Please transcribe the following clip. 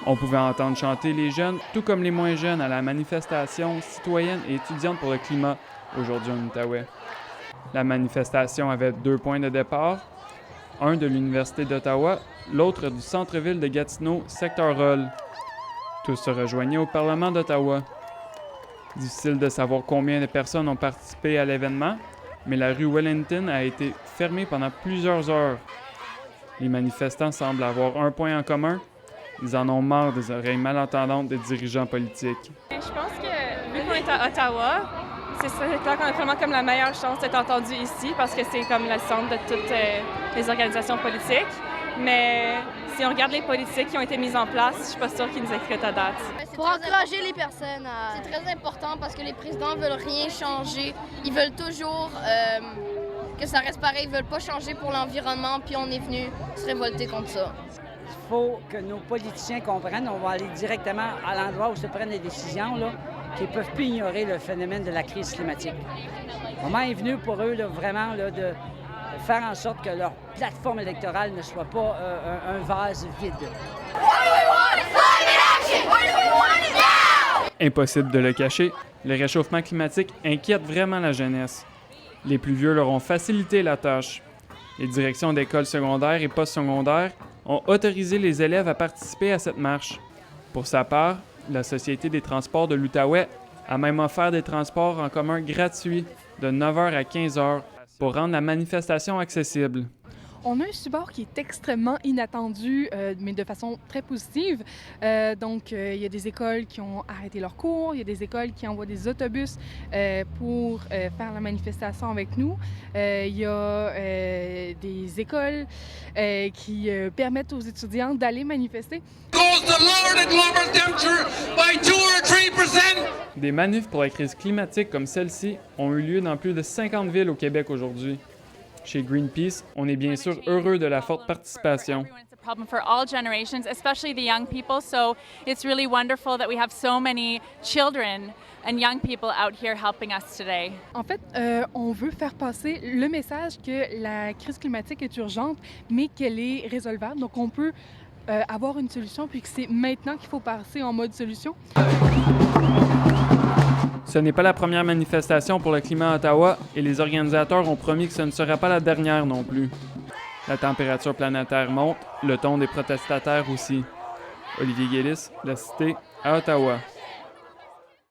On pouvait entendre chanter les jeunes, tout comme les moins jeunes, à la manifestation citoyenne et étudiante pour le climat, aujourd'hui en Outaouais. La manifestation avait 2 points de départ, un de l'Université d'Ottawa, l'autre du centre-ville de Gatineau, secteur Roll. Tous se rejoignaient au Parlement d'Ottawa. Difficile de savoir combien de personnes ont participé à l'événement, mais la rue Wellington a été fermée pendant plusieurs heures. Les manifestants semblent avoir un point en commun. Ils en ont marre des oreilles malentendantes des dirigeants politiques. Je pense que, vu qu'on est à Ottawa, c'est clair qu'on a vraiment comme la meilleure chance d'être entendu ici parce que c'est comme le centre de toutes les organisations politiques. Mais si on regarde les politiques qui ont été mises en place, je suis pas sûre qu'ils nous écoutent à date. Pour encourager les personnes à... C'est très important parce que les présidents veulent rien changer. Ils veulent toujours que ça reste pareil. Ils veulent pas changer pour l'environnement, puis on est venu se révolter contre ça. Il faut que nos politiciens comprennent, on va aller directement à l'endroit où se prennent les décisions, là, qu'ils ne peuvent plus ignorer le phénomène de la crise climatique. Le moment est venu pour eux, là, vraiment, là, de faire en sorte que leur plateforme électorale ne soit pas un vase vide. Impossible de le cacher, le réchauffement climatique inquiète vraiment la jeunesse. Les plus vieux leur ont facilité la tâche. Les directions d'écoles secondaires et postsecondaires ont autorisé les élèves à participer à cette marche. Pour sa part, la Société des transports de l'Outaouais a même offert des transports en commun gratuits de 9h à 15h pour rendre la manifestation accessible. On a un support qui est extrêmement inattendu, mais de façon très positive. Donc, il y a des écoles qui ont arrêté leurs cours, il y a des écoles qui envoient des autobus pour faire la manifestation avec nous. Il y a des écoles qui permettent aux étudiants d'aller manifester. Des manifs pour la crise climatique comme celle-ci ont eu lieu dans plus de 50 villes au Québec aujourd'hui. Chez Greenpeace, on est bien sûr heureux de la forte participation. It's a problem for all generations, especially the young people. So it's really wonderful that we have so many children and young people out here helping us today. En fait, on veut faire passer le message que la crise climatique est urgente, mais qu'elle est résolvable. Donc, on peut avoir une solution, puis que c'est maintenant qu'il faut passer en mode solution. Ce n'est pas la première manifestation pour le climat à Ottawa et les organisateurs ont promis que ce ne sera pas la dernière non plus. La température planétaire monte, le ton des protestataires aussi. Olivier Guélis, La Cité, à Ottawa.